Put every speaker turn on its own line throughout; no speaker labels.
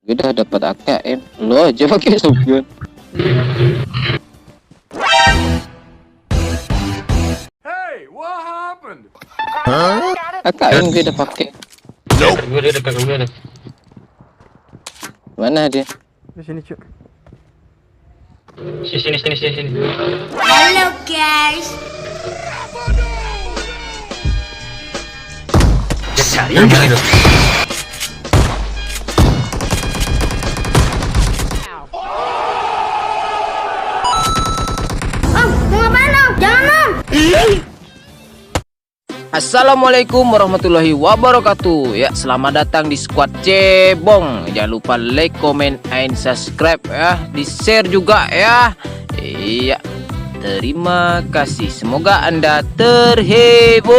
Udah dapat AKM, lo aja pakai shotgun.
Hey, what happened?
AKM gue udah pakai.
Gue udah dekat gue deh.
Mana dia?
Di sini, Cuk.
Sini.
Hello guys.
Cari yang itu.
Om, mau ngapain om? Jangan om.
Assalamualaikum warahmatullahi wabarakatuh. Ya, selamat datang di squad Cebong. Jangan lupa like, comment, and subscribe ya. Di-share juga ya. Iya. Terima kasih. Semoga Anda terhibur.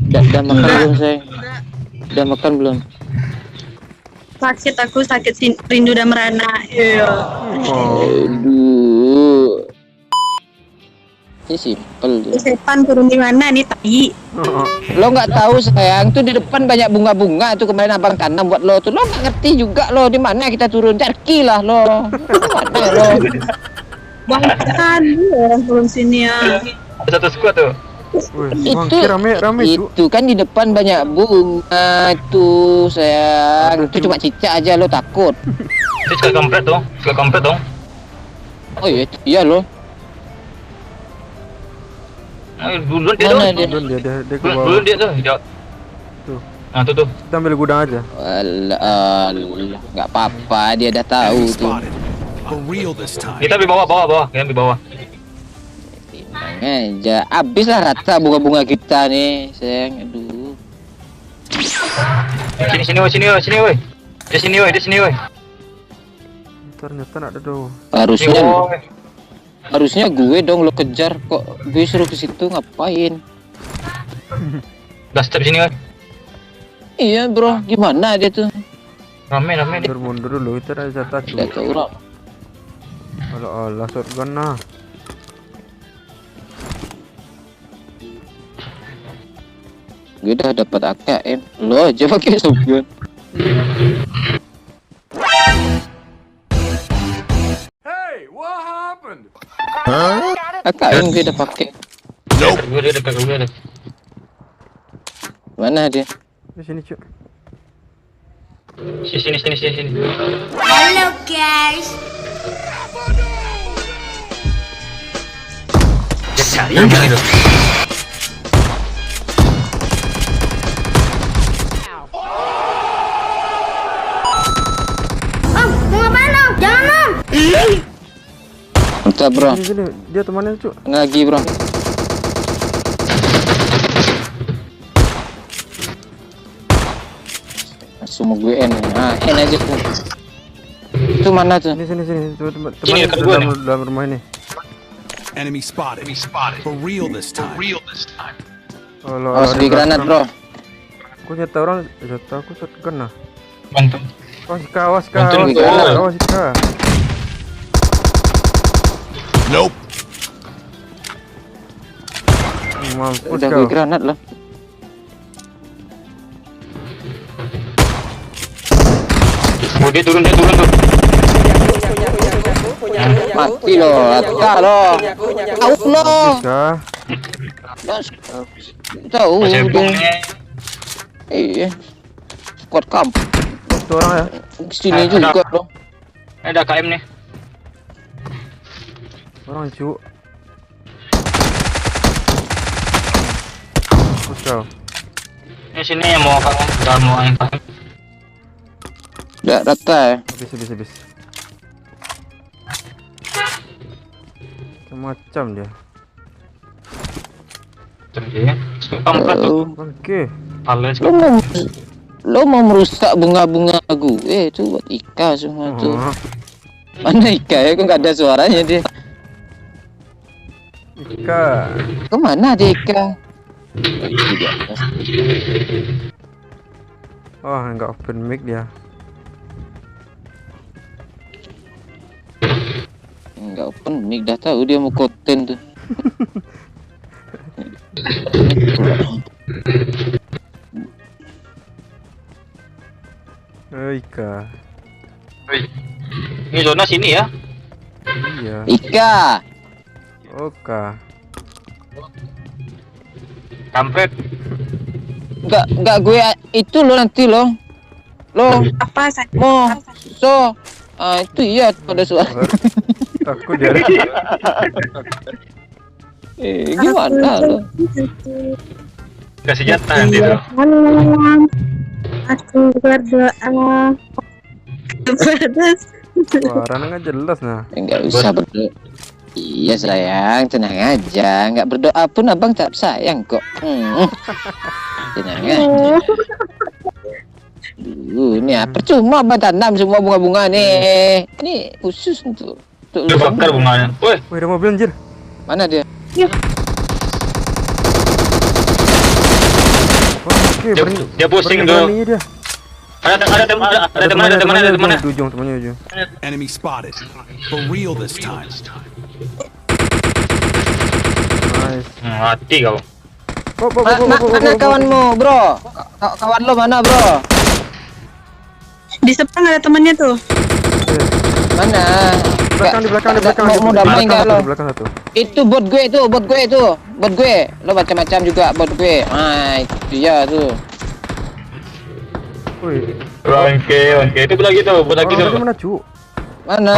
Udah makan belum, sayang? Udah makan belum?
Sakit, aku sakit rindu dan merana. Iya.
Aduh. Ini simpel tuh.
Setan turun di mana nih tai?
Lo nggak tahu sayang, tuh di depan banyak bunga-bunga tuh kemarin abang tanam buat lo tuh. Lo nggak ngerti juga lo di mana kita turun, Turki lah lo. Mana lo?
Bahkan orang turun sini ya.
Satu squad tuh.
Wih, rame Cuk.
Itu kan di depan banyak bunga tuh sayang. Itu cuma cicak aja lo takut.
Itu sekali komplit dong.
Oh iya lo.
Duluan dia
Mana
tuh.
dia?
Dia ke bawah.
Duluan dia tuh.
Tuh.
Nah tuh.
Kita ambil gudang aja.
Alah, nggak apa-apa dia udah tahu tuh.
For real this time.
Kita ambil bawah. Kita ambil bawah.
Tenang aja, habis lah rata bunga-bunga kita nih sayang. Aduh.
Sini woi. Di sini woi.
Ternyata ada tuh.
Harusnya gue dong lo kejar, kok gue suruh ke situ ngapain?
Udah step sini woi.
Iya bro, gimana dia tuh?
Rame dia.
Mundur dulu, kita ada jatah Cuk.
Tidak tahu orang.
Allah, shotgun nah.
Gue udah dapat AKM, lo aja pakai shotgun.
Hey, what happened?
AKM gue udah pakai.
Gue udah dekat gue deh.
Mana dia?
Di sini, Cuk.
Sini.
Hello guys.
Cari yang itu.
Om, mau ngapain om? Jangan om.
Bentar bro,
Sini, dia temannya, Cuk.
lagi bro. Semua gue N, nah N aja tuh. Itu mana tuh?
Sini. Teman
Sini, dekat gua nih.
dalam rumah ini.
Enemy spotted. For real this time.
Awas di granat bro.
Aku nyata orang, jatah aku shotgun nah.
Bantu.
Awas
Bantuin gue.
Ika.
Nope.
Mampus
Udah
kau.
gue granat lah.
Oh, dia turun tuh.
Mati lo, rata lo. Out lo.
Kah?
Tahu
Cebong
dia.
nih.
Iya. Squad kamp.
Itu orang ya.
Sini juga lo.
Ada KM nih.
Orang, Cuk. Mampus kau.
Ini sini yang mau KM. Jangan mau yang KM.
Udah rata ya.
Habis. Macam dia.
Jadi, komplit tuh.
Oke.
Pales.
Lo mau merusak bunga-bunga gue itu buat Ika semua tuh.
Oh,
Mana Ika ya? Kok nggak ada suaranya dia?
Ika.
Kemana dia Ika?
Oh, enggak open mic dia.
Nggak open mic, dah tahu dia mau konten tuh.
Ika.
Wih. Ini zona sini ya.
Iya.
Ika.
Oke.
Kampret.
Enggak gue itu lo nanti lo. Lo
Apa sakit?
mau so itu iya pada suara.
Takut dia.
Gimana lo?
Kasih jatah nanti tuh.
Aku berdoa kepada
Suaranya nggak jelas nah.
Enggak usah berdoa. Iya sayang, tenang aja. Enggak berdoa pun abang tak sayang kok. Tenang aja. Ini percuma abang tanam semua bunga-bunga nih. Ini khusus untuk
Lu bakar bunganya. Woi,
Wih, ada mobil anjir.
mana dia?
Oke,
dia pusing tuh.
dia.
Ada temannya.
Di ujung, temannya di ujung.
Enemy spotted. For real this time.
Nice.
Mati kau.
Mana kawanmu, bro? Kawan lo mana, bro?
di seberang ada temannya tuh.
Mana?
Di belakang.
Mau damai enggak lo?
Di belakang satu.
Itu bot gue itu. Bot gue. Lo macam-macam juga bot gue. Ah, itu dia tuh.
Wih,
Bangke. Itu lagi tuh, lagi
orang
tuh.
tadi mana cu?
Mana?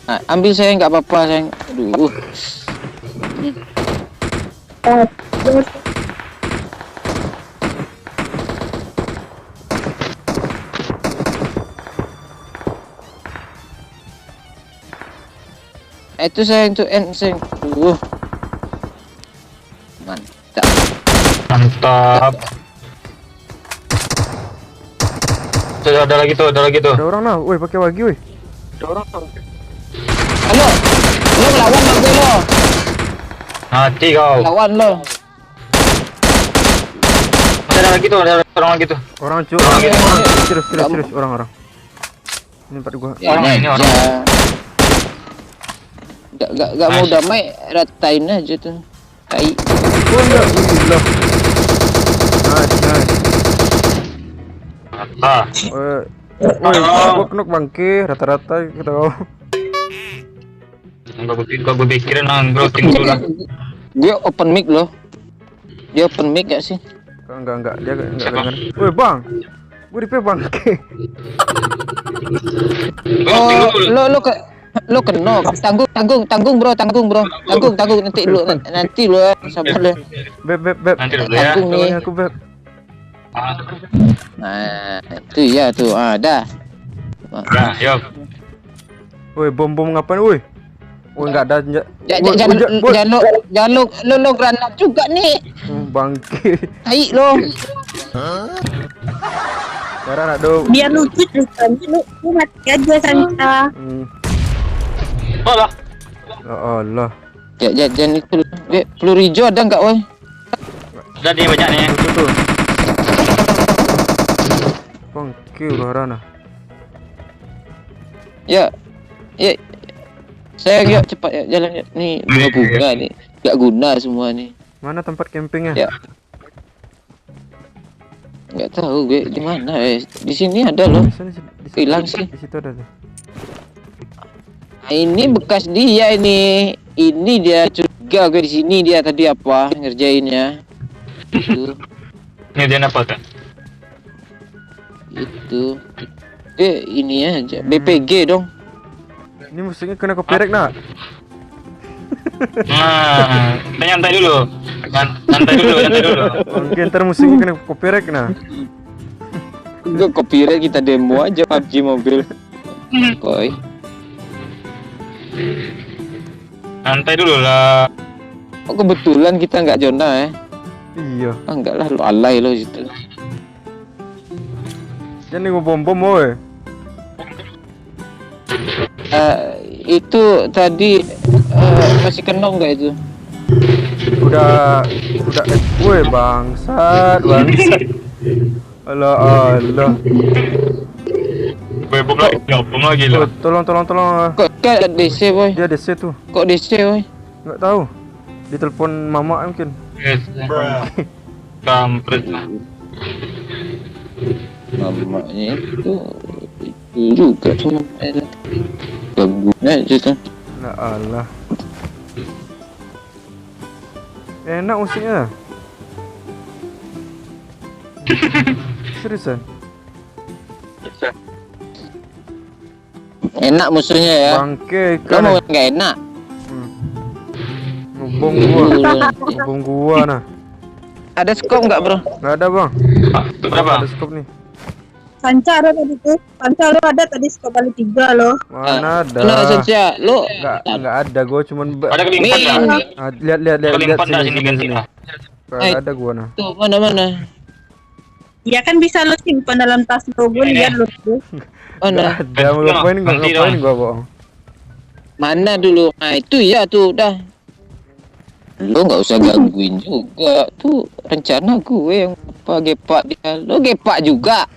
Ah, ambil saya nggak apa-apa sayang. Aduh. Itu sayang tuh sayang. Mantap.
Mantap. Tuh, ada lagi tuh.
Ada orang nah. Wih, pakai wagi wih.
Halo. Lo lawan sama gue lo.
Mati kau.
Lawan lo.
Masih ada lagi tuh, ada orang lagi tuh.
Orang cu. Serius orang. Ini tempat gua.
Orang ini orang.
Gak mau damai, ratain aja tuh. Tai.
Oh enggak, gila. Nice.
Ah,
Gua kena bangke rata-rata kita kau.
enggak gue pikirin nanggroting dulu lah.
Dia open mic loh. Dia open mic gak sih?
Enggak, dia enggak dengar. Woi, Bang. Gua di bangke.
Oh, lo kena tanggung bro tanggung nanti lo sabar lo.
Beb.
Nanti dulu ya.
Tanggung nih.
Tolong aku beb.
Nah itu ya tuh ada.
Nah, yuk.
Woi, bom ngapain woi? Woi, enggak ada.
Jangan lo granat juga nih.
Bangke.
Tai lo.
Sekarang ada.
Biar lucu lu mati aja Santa.
Oh lah.
Ya Allah.
Jangan itu. Peluru hijau ada nggak woi?
Udah nih banyak nih.
Betul. Bangke ularana.
Ya. Saya yuk cepat ya jalan ya. Nih bunga nih. Gak guna semua nih.
Mana tempat campingnya?
Ya. Nggak tahu gue di mana di sini ada loh. Hilang sih.
Di situ ada tuh.
Nah, ini bekas dia ini dia curiga gue di sini dia tadi apa ngerjainnya.
Ini dia apa tuh?
Itu ini aja BPG dong.
Ini musuhnya kena copyright nak.
Nah, nyantai dulu. Nyantai dulu.
Mungkin ntar musuhnya kena copyright nah.
Gue copyright kita demo aja PUBG mobil. Koi.
Santai dulu lah.
Oh kebetulan kita nggak zona ya.
Iya.
Enggak lah lo alay lo situ.
Jangan bom woi.
Itu tadi masih kena nggak itu?
Udah woi bangsat. Allah.
Bom lagi
Oh,
lah.
tolong.
Kok kayak DC boy?
Dia DC tuh.
Kok DC boy?
Enggak tahu. Ditelepon mama mungkin.
Kampret lah.
Namanya itu juga tuh. Gabungnya aja tuh.
Lah Allah. Enak musiknya. Seriusan?
Enak musuhnya ya.
Bangke
Lo
kan.
mau nggak enak?
Ngubung gua. Ngubung gua nah.
Ada skop nggak bro?
Nggak ada bang.
Berapa?
Ada skop nih.
Panca ada tadi tuh. Panca lo ada tadi skop kali 3 lo.
Mana ada?
Nah, Sensya, lo
Nggak ada. Gua cuman
Ada kali 4 ya?
lihat
Kali 4 dah
sini
sini ganti.
sini. Nggak ada gua nah.
tuh mana?
Ya kan bisa lo simpan dalam tas lo, gue lihat lo tuh.
Mana?
Ada mau ngapain gua bohong.
Mana dulu? Nah itu ya tuh udah. Lo nggak usah gangguin juga tuh rencana gue yang apa gepak dia. Lo gepak juga.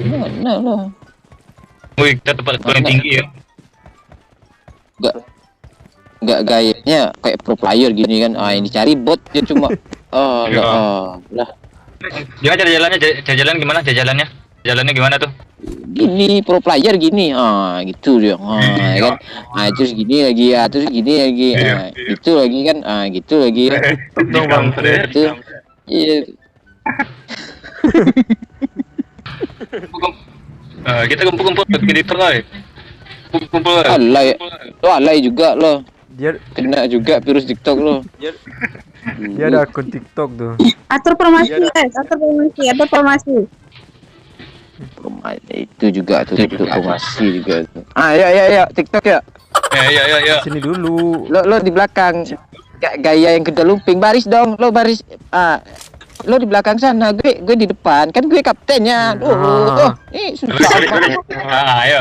Mana lo?
Wih, kita tempat paling tinggi ya.
Nggak gayanya kayak pro player gini kan. Ah yang dicari bot dia cuma. Oh lah.
Gimana cara jalannya? Jalan gimana? Jalannya? Jalannya gimana tuh?
Gini pro player gini gitu dia ya kan terus gini lagi ya terus gini lagi gitu lagi kan gitu lagi
TikTok dong bang.
itu iya
Kita kumpul-kumpul di terlalu. Kumpul.
alay lo alay juga lo
Dia
kena juga virus TikTok lo
dia ada akun TikTok tuh.
Atur formasi guys, atur formasi.
itu juga tuh itu promosi juga tuh. Ya TikTok ya
Ya.
Sini dulu.
lo di belakang gaya yang kedua lumping baris dong lo baris lo di belakang sana gue di depan kan gue kaptennya tuh ini susah
Ayo.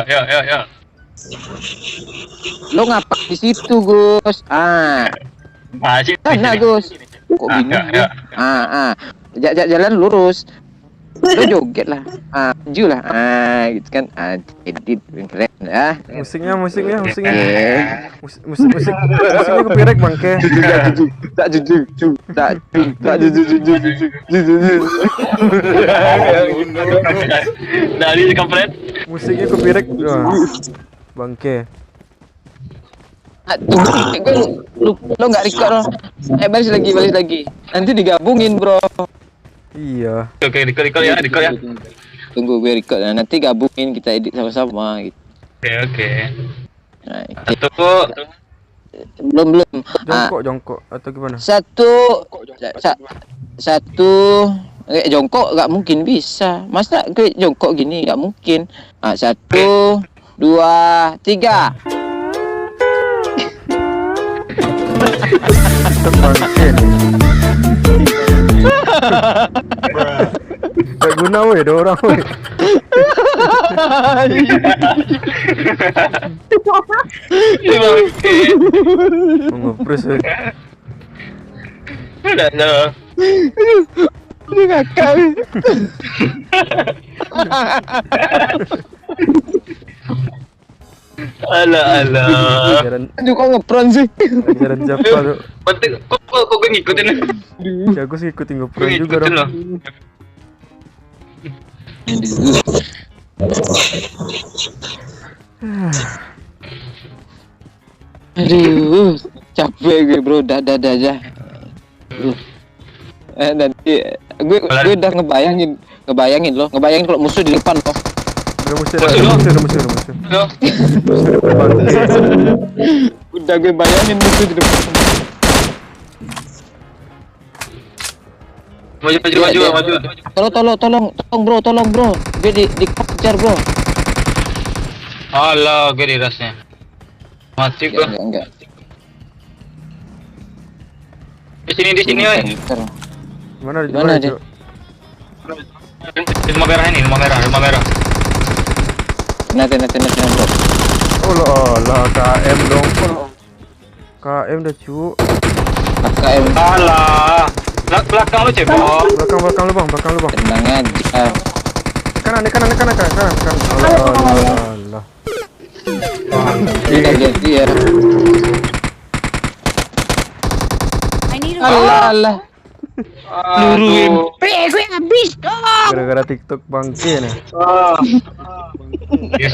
lo ngapa di situ Gus
Masih.
sana Gus kok bingung gue jalan lurus lo joget lah maju lah gitu kan edit keren ya
Musiknya.
musiknya
Musiknya kepirek bangke.
tak jujur
Dari kampret.
Musiknya kepirek. Bangke.
Lo nggak record lo baris lagi nanti digabungin bro.
Iya.
Oke, record ya.
Tunggu gue record nanti gabungin kita edit sama-sama gitu.
Oke.
Nah,
Satu.
belum
Jongkok atau gimana?
satu jongkok nggak mungkin bisa masa gue jongkok gini nggak mungkin 1 2 3
TikTok bangke. Gak guna weh, ada orang weh. Mau ngepres weh.
Udah.
ini ngakak
Alah.
Ajaran
aduh kok ngepron sih
Java tuh.
Penting kok gue ngikutin.
Ya gue sih ikutin
Gue
ngeprank juga
ngikutin
dong.
loh.
aduh capek gue bro dadah aja nanti gue udah ngebayangin kalau musuh di depan loh
Udah musuh.
Loh,
Musuh depan bangke.
udah gue bayangin musuh di depan
maju.
tolong bro gue dikejar bro
Alah, gue dirasnya. Mati gue.
enggak
Di sini, oi.
Mana
Mana dia?
Cuk?
Di rumah merah ini, rumah merah.
nanti bro
Oh lah KM dong. KM dah cu.
KM
Alah. Belakang lu cebok.
Belakang lu bang.
tenang aja
Kanan. Allah.
tidak jadi ya
I need a
Allah
Aduh.
Gue habis dong.
Gara-gara TikTok bangke nah.
Ah. Yes,